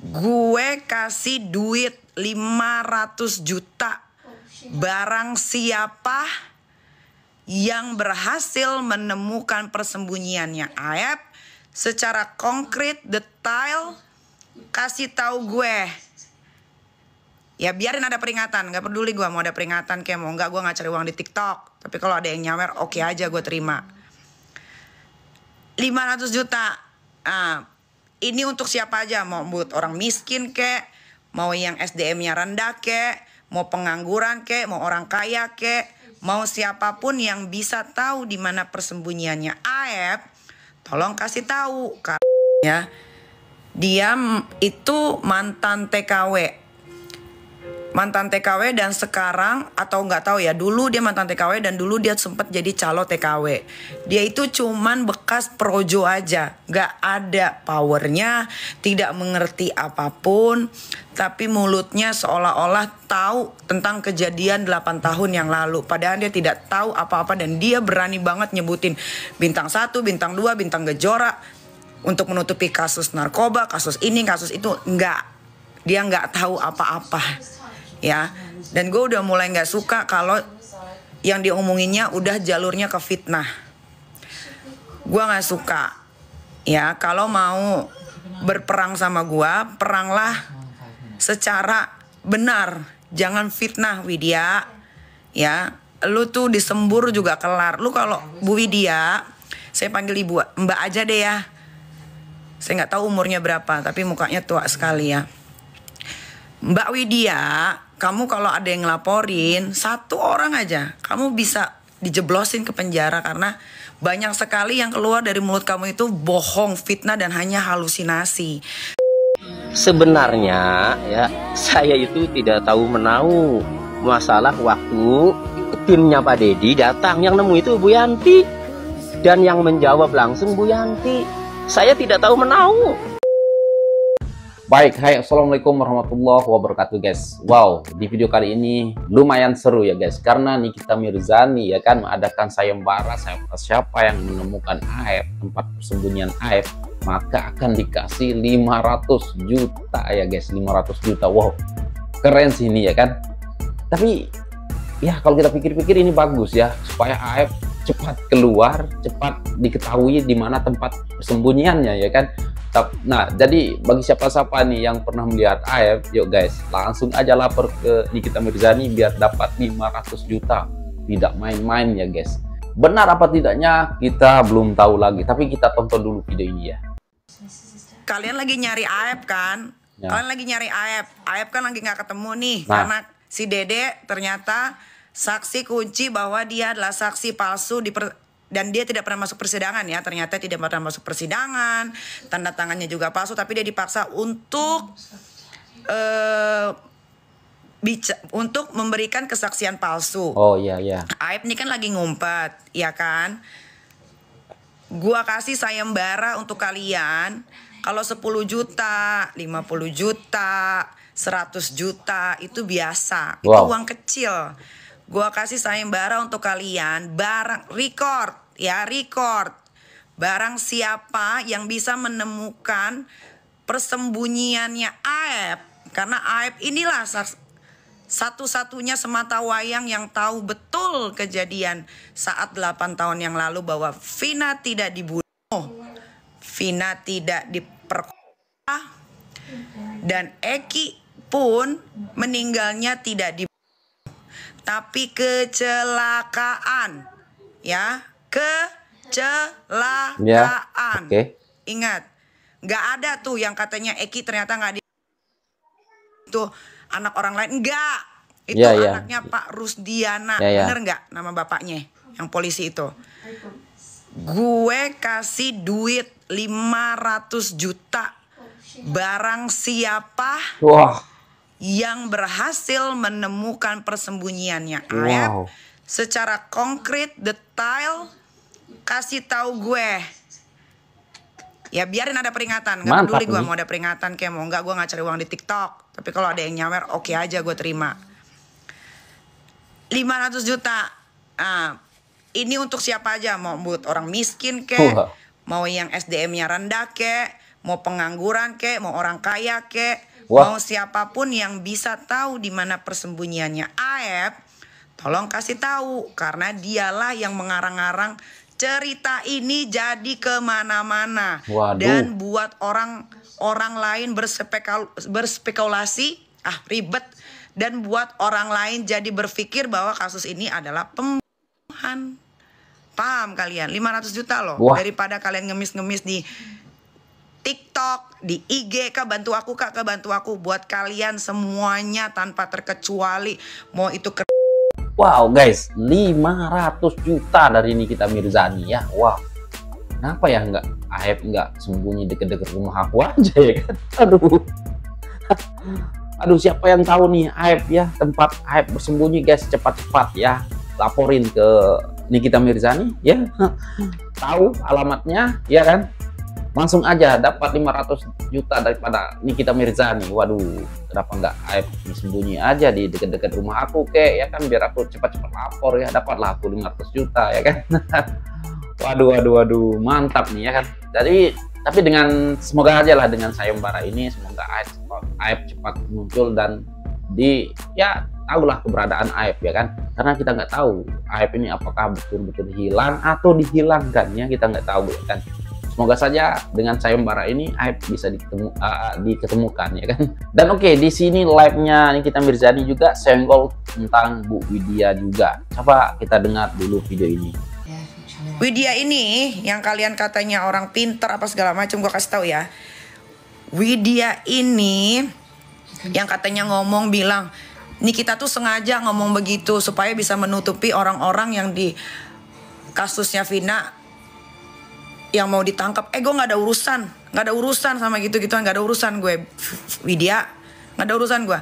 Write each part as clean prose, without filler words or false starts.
Gue kasih duit 500 juta barang siapa yang berhasil menemukan persembunyiannya Aep secara konkret, detail, kasih tahu gue. Ya biarin ada peringatan, gak peduli gue mau ada peringatan kayak mau enggak, gue gak cari uang di TikTok. Tapi kalau ada yang nyawer oke aja gue terima. 500 juta. Ini untuk siapa aja, mau buat orang miskin kek, mau yang SDM-nya rendah kek, mau pengangguran kek, mau orang kaya kek, mau siapapun yang bisa tahu di mana persembunyiannya Aep, tolong kasih tahu. Ya, dia itu mantan TKW. Mantan TKW dan sekarang, atau nggak tahu ya, dulu dia mantan TKW dan dulu dia sempat jadi calo TKW. Dia itu cuman bekas projo aja, nggak ada powernya, tidak mengerti apapun, tapi mulutnya seolah-olah tahu tentang kejadian 8 tahun yang lalu. Padahal dia tidak tahu apa-apa dan dia berani banget nyebutin bintang 1, bintang 2, bintang gejora untuk menutupi kasus narkoba, kasus ini, kasus itu. Enggak, dia nggak tahu apa-apa. Ya, dan gue udah mulai nggak suka kalau yang diomonginnya udah jalurnya ke fitnah. Gue nggak suka. Ya, kalau mau berperang sama gue, peranglah secara benar, jangan fitnah Widya. Ya, lu tuh disembur juga kelar. Lu kalau Bu Widya, saya panggil ibu, Mbak aja deh ya. Saya nggak tahu umurnya berapa, tapi mukanya tua sekali ya. Mbak Widya, kamu kalau ada yang ngelaporin, 1 orang aja, kamu bisa dijeblosin ke penjara karena banyak sekali yang keluar dari mulut kamu itu bohong, fitnah, dan hanya halusinasi. Sebenarnya ya, saya itu tidak tahu menahu masalah waktu timnya Pak Deddy datang, yang nemu itu Bu Yanti dan yang menjawab langsung Bu Yanti. Saya tidak tahu menahu. Baik, hai, assalamualaikum warahmatullahi wabarakatuh guys. Wow, di video kali ini lumayan seru ya guys, karena Nikita Mirzani ya kan mengadakan sayembara siapa yang menemukan Aep, tempat persembunyian Aep, maka akan dikasih 500 juta ya guys, 500 juta. Wow, keren sih ini ya kan. Tapi ya kalau kita pikir-pikir ini bagus ya, supaya Aep cepat keluar, cepat diketahui di mana tempat persembunyiannya ya kan. Nah, jadi bagi siapa-siapa nih yang pernah melihat Aep, yuk guys, langsung aja lapor ke Nikita Mirzani biar dapat 500 juta. Tidak main-main ya guys. Benar apa tidaknya kita belum tahu lagi, tapi kita tonton dulu video ini ya. Kalian lagi nyari Aep kan? Ya. Kalian lagi nyari Aep. Aep kan lagi nggak ketemu nih, karena si Dede ternyata saksi kunci bahwa dia adalah saksi palsu dan dia tidak pernah masuk persidangan ya. Ternyata tidak pernah masuk persidangan, tanda tangannya juga palsu, tapi dia dipaksa untuk untuk memberikan kesaksian palsu. Oh iya iya. Aep ini kan lagi ngumpet, ya kan? Gua kasih sayembara untuk kalian. Kalau 10 juta, 50 juta, 100 juta itu biasa. Itu uang kecil. Gua kasih sayembara untuk kalian, barang record ya, record. Barang siapa yang bisa menemukan persembunyiannya Aep, karena Aep inilah satu-satunya semata wayang yang tahu betul kejadian saat 8 tahun yang lalu bahwa Vina tidak dibunuh, Vina tidak diperkosa, dan Eki pun meninggalnya tidak dibunuh, tapi kecelakaan, ya, kecelakaan. Ya, okay. Ingat, nggak ada tuh yang katanya Eki ternyata nggak itu anak orang lain, enggak. Itu anaknya Pak Rusdiana, bener nggak nama bapaknya yang polisi itu? Gue kasih duit 500 juta barang siapa yang berhasil menemukan persembunyiannya Aep secara konkret, detail, kasih tahu gue. Ya biarin ada peringatan, gak peduli gue mau ada peringatan kayak mau enggak, gue gak cari uang di TikTok. Tapi kalau ada yang nyawer oke aja gue terima. 500 juta. Ini untuk siapa aja, mau buat orang miskin kek, mau yang SDM-nya rendah kek, mau pengangguran kek, mau orang kaya kek, Wah. mau siapapun yang bisa tahu di mana persembunyiannya Aep, tolong kasih tahu karena dialah yang mengarang-arang cerita ini jadi kemana-mana. Waduh. Dan buat orang lain berspekulasi, ribet, dan buat orang lain jadi berpikir bahwa kasus ini adalah pembunuhan. Paham kalian? 500 juta loh. Wah. Daripada kalian ngemis-ngemis di TikTok, di IG, Kak bantu aku, Kak bantu aku. Buat kalian semuanya tanpa terkecuali, mau itu Wow guys, 500 juta dari Nikita Mirzani ya. Wow. Kenapa ya Aep nggak sembunyi deket-deket rumah aku aja ya kan? Aduh, siapa yang tahu nih Aep ya, tempat Aep bersembunyi guys, cepat-cepat ya laporin ke Nikita Mirzani ya. Tahu alamatnya ya kan? Langsung aja dapat 500 juta daripada Nikita Mirzani. Waduh, kenapa nggak Aep sembunyi aja di dekat-dekat rumah aku kek ya kan, biar aku cepat-cepat lapor ya, dapatlah aku 500 juta ya kan. Waduh, mantap nih ya kan. Jadi tapi dengan semoga aja lah dengan sayembara ini semoga Aep cepat muncul dan tahulah keberadaan Aep ya kan, karena kita nggak tahu Aep ini apakah betul-betul hilang atau dihilangkan ya, kita nggak tahu ya kan. Semoga saja dengan sayembara ini Aep bisa diketemukan ya kan. Dan oke, di sini live-nya Nikita Mirzani juga senggol tentang Bu Widya juga. Coba kita dengar dulu video ini. Widya ini yang kalian katanya orang pinter apa segala macam, gua kasih tahu ya. Widya ini yang katanya bilang Nikita tuh sengaja ngomong begitu supaya bisa menutupi orang-orang yang di kasusnya Vina yang mau ditangkap. Gue nggak ada urusan sama gitu-gituan, nggak ada urusan gue. Widya nggak ada urusan gue.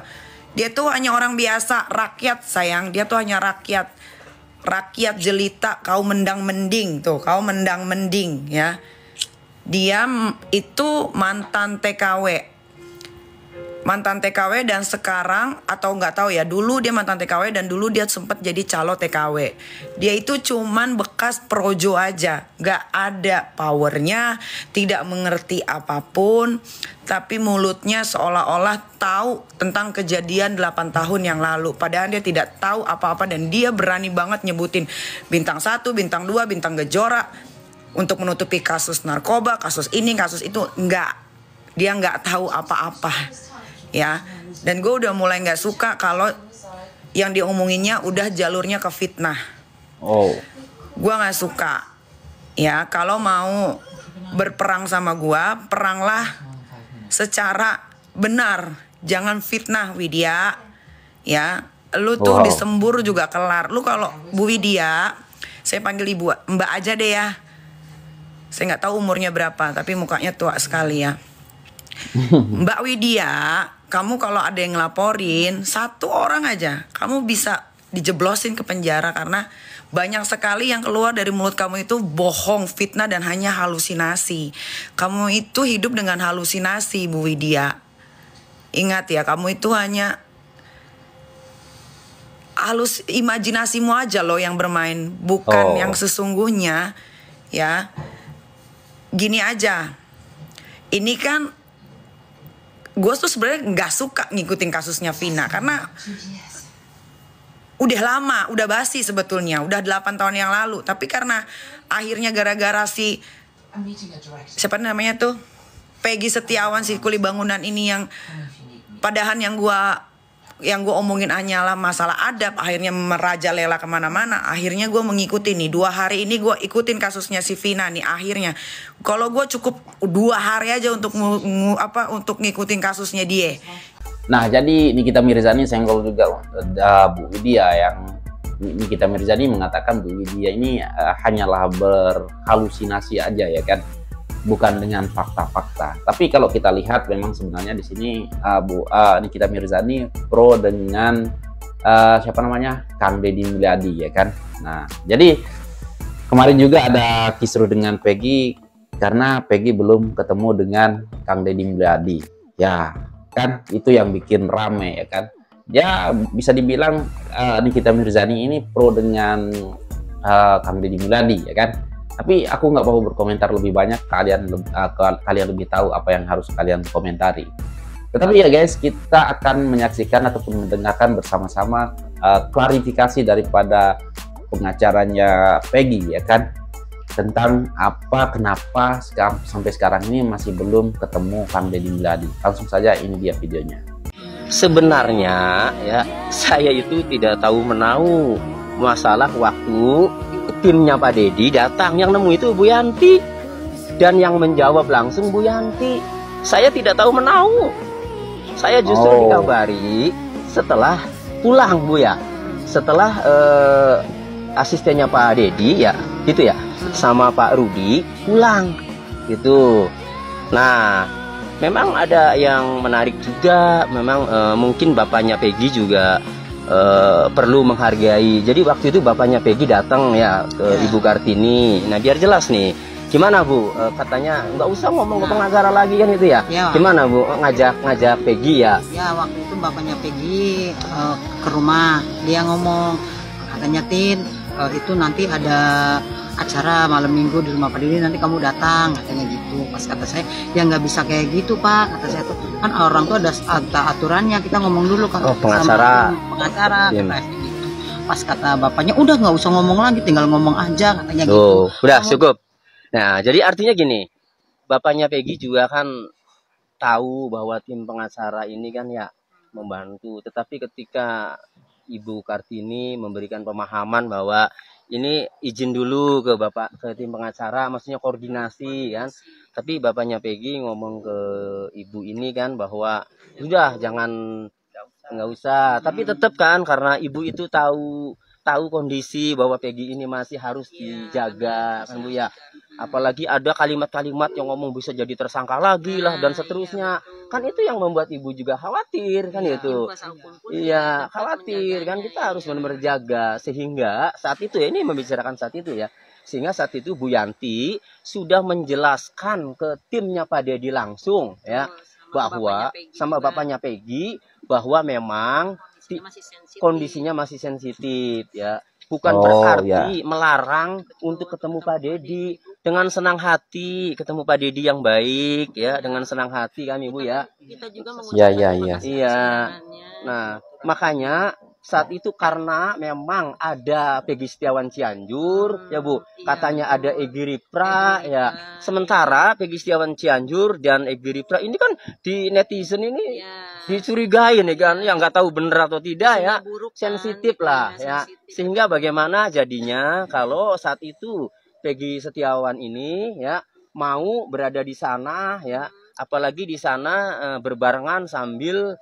Dia tuh hanya orang biasa, rakyat sayang. Dia tuh hanya rakyat jelita, kaum mendang mending ya. Dia itu mantan TKW dan sekarang, atau nggak tahu ya, dulu dia mantan TKW dan dulu dia sempat jadi calo TKW. Dia itu cuman bekas projo aja, nggak ada powernya, tidak mengerti apapun, tapi mulutnya seolah-olah tahu tentang kejadian 8 tahun yang lalu, padahal dia tidak tahu apa-apa dan dia berani banget nyebutin bintang 1, bintang 2, bintang Kejora untuk menutupi kasus narkoba, kasus ini, kasus itu. Dia nggak tahu apa-apa. Ya, dan gue udah mulai nggak suka kalau yang diomonginnya udah jalurnya ke fitnah. Gue nggak suka. Ya, kalau mau berperang sama gue, peranglah secara benar, jangan fitnah Widya. Ya, lu tuh disembur juga kelar. Lu kalau Bu Widya, saya panggil ibu, Mbak aja deh ya. Saya nggak tahu umurnya berapa, tapi mukanya tua sekali ya. Mbak Widya, kamu kalau ada yang ngelaporin 1 orang aja, kamu bisa dijeblosin ke penjara karena banyak sekali yang keluar dari mulut kamu itu bohong, fitnah, dan hanya halusinasi. Kamu itu hidup dengan halusinasi, Bu Widya. Ingat ya, kamu itu hanya imajinasimu aja loh yang bermain, bukan yang sesungguhnya. Ya, gini aja. Ini kan gue tuh sebenarnya nggak suka ngikutin kasusnya Vina karena udah lama, udah basi sebetulnya, udah 8 tahun yang lalu. Tapi karena akhirnya gara-gara siapa namanya tuh, Peggy Setiawan, si kuli bangunan ini, yang padahal yang gue omongin hanyalah masalah adab, akhirnya merajalela kemana-mana. Akhirnya gue mengikuti nih 2 hari ini gue ikutin kasusnya si Vina nih. Akhirnya kalau gue cukup 2 hari aja untuk ngikutin kasusnya dia. Nah, jadi Nikita Mirzani senggol juga Bu Widya, yang Nikita Mirzani mengatakan Bu Widya ini hanyalah berhalusinasi aja ya kan, bukan dengan fakta-fakta. Tapi kalau kita lihat memang sebenarnya di sini Nikita Mirzani pro dengan siapa namanya, Kang Deddy Mulyadi ya kan. Nah, jadi kemarin juga ada kisruh dengan Peggy karena Peggy belum ketemu dengan Kang Deddy Mulyadi. Ya kan, itu yang bikin rame ya kan. Ya bisa dibilang Nikita Mirzani ini pro dengan Kang Deddy Mulyadi ya kan. Tapi aku nggak mau berkomentar lebih banyak, kalian lebih tahu apa yang harus kalian komentari. Tetapi ya guys, kita akan menyaksikan ataupun mendengarkan bersama-sama klarifikasi daripada pengacaranya Peggy ya kan, tentang kenapa sampai sekarang ini masih belum ketemu Kang Deddy Mulyadi. Langsung saja, ini dia videonya. Sebenarnya ya, saya itu tidak tahu menau masalah waktu timnya Pak Deddy datang. Yang nemu itu Bu Yanti, dan yang menjawab langsung Bu Yanti. Saya tidak tahu menau. Saya justru dikabari setelah pulang Bu ya, setelah asistennya Pak Deddy ya gitu ya, sama Pak Rudi pulang gitu. Nah, memang ada yang menarik juga. Memang mungkin bapaknya Peggy juga perlu menghargai. Jadi waktu itu bapaknya Peggy datang ya ke Ibu Kartini. Nah, biar jelas nih, gimana Bu? Katanya nggak usah ngomong ke pengacara lagi kan itu ya? Gimana Bu? Ngajak Peggy ya? Ya, waktu itu bapaknya Peggy ke rumah, dia ngomong, katanya Tin, itu nanti ada acara malam minggu di rumah Pak Deddy, nanti kamu datang, katanya gitu. Pas kata saya, ya nggak bisa kayak gitu Pak, kata saya tuh kan orang tuh ada aturannya, kita ngomong dulu kan pengacara kata saya gitu. Pas kata bapaknya, udah nggak usah ngomong lagi, tinggal ngomong aja, katanya gitu. Udah cukup. Nah, jadi artinya gini, bapaknya Peggy juga kan tahu bahwa tim pengacara ini kan ya membantu, tetapi ketika Ibu Kartini memberikan pemahaman bahwa ini izin dulu ke tim pengacara, maksudnya koordinasi kan. Tapi bapaknya Peggy ngomong ke ibu ini kan bahwa sudah nggak usah. Tapi tetap kan, karena ibu itu tahu kondisi bahwa Peggy ini masih harus dijaga kan Bu ya. Apalagi ada kalimat-kalimat yang ngomong bisa jadi tersangka lagi lah dan seterusnya. Kan itu yang membuat ibu juga khawatir kan itu. Iya, khawatir kan, kita harus benar-benar jaga. Sehingga saat itu ya, ini membicarakan saat itu ya. Sehingga saat itu Bu Yanti sudah menjelaskan ke timnya Pak Deddy langsung ya, bahwa sama bapaknya Peggy bahwa memang kondisinya masih sensitif ya. Bukan berarti melarang untuk ketemu Pak Deddy. Dengan senang hati ketemu Pak Deddy yang baik ya, dengan senang hati kami Bu ya. Kita juga mengucapkan iya. Nah, makanya saat itu karena memang ada Peggy Setiawan Cianjur ya Bu, katanya ada Egy Ripra ya. Sementara Peggy Setiawan Cianjur dan Egy Ripra ini kan di netizen ini dicurigai nih kan, yang nggak tahu bener atau tidak ya, sensitif lah ya. Sehingga bagaimana jadinya kalau saat itu Peggy Setiawan ini ya mau berada di sana ya, apalagi di sana berbarengan sambil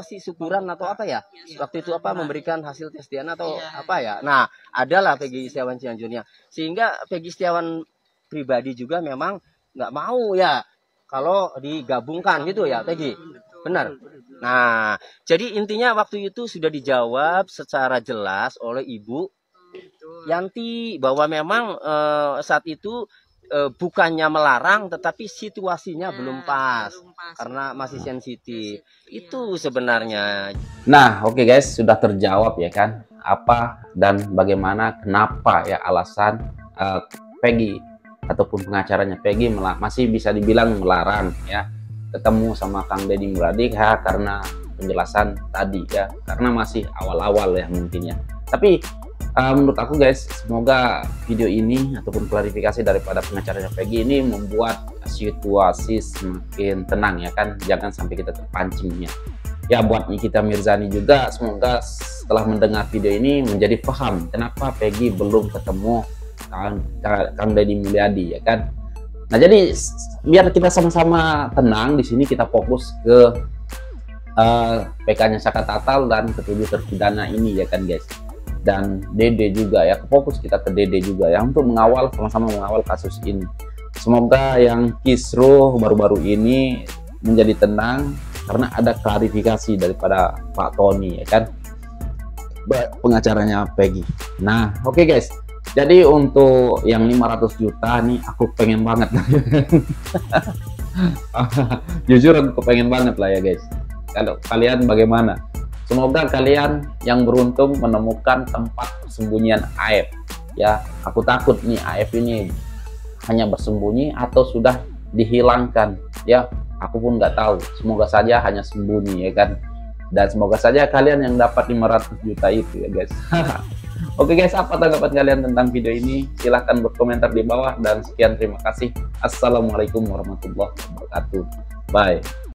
syukuran atau apa ya, waktu itu memberikan hasil tes DNA atau apa ya. Nah, adalah Peggy Setiawan Cianjurnya, sehingga Peggy Setiawan pribadi juga memang nggak mau ya kalau digabungkan gitu ya Peggy, benar. Nah, jadi intinya waktu itu sudah dijawab secara jelas oleh Ibu Yanti bahwa memang saat itu bukannya melarang, tetapi situasinya belum pas karena masih sensitif. Itu sebenarnya. Nah, oke guys, sudah terjawab ya kan, apa dan bagaimana, kenapa ya alasan Peggy ataupun pengacaranya Peggy masih bisa dibilang melarang ya ketemu sama Kang Deddy Mulyadi ya, karena penjelasan tadi ya, karena masih awal-awal ya mungkin ya. Tapi menurut aku guys, semoga video ini ataupun klarifikasi daripada pengacaranya Peggy ini membuat situasi semakin tenang ya kan, jangan sampai kita terpancing ya. Buat Nikita Mirzani juga, semoga setelah mendengar video ini menjadi paham kenapa Peggy belum ketemu Kang Deddy Mulyadi ya kan. Nah, jadi biar kita sama-sama tenang di sini, kita fokus ke PK-nya Saka Tatal dan ketujuh terpidana ini ya kan guys. Dan Dede juga ya, fokus kita ke Dede juga ya, untuk mengawal, sama-sama mengawal kasus ini. Semoga yang kisruh baru-baru ini menjadi tenang karena ada klarifikasi daripada Pak Tony ya kan, pengacaranya Peggy. Nah, oke guys, jadi untuk yang 500 juta nih aku pengen banget jujur aku pengen banget lah ya guys. Kalau kalian bagaimana? Semoga kalian yang beruntung menemukan tempat persembunyian Aep ya. Aku takut nih Aep ini hanya bersembunyi atau sudah dihilangkan ya, aku pun nggak tahu. Semoga saja hanya sembunyi ya kan, dan semoga saja kalian yang dapat 500 juta itu ya guys. Oke guys, apa tanggapan kalian tentang video ini? Silahkan berkomentar di bawah, dan sekian, terima kasih. Assalamualaikum warahmatullahi wabarakatuh. Bye.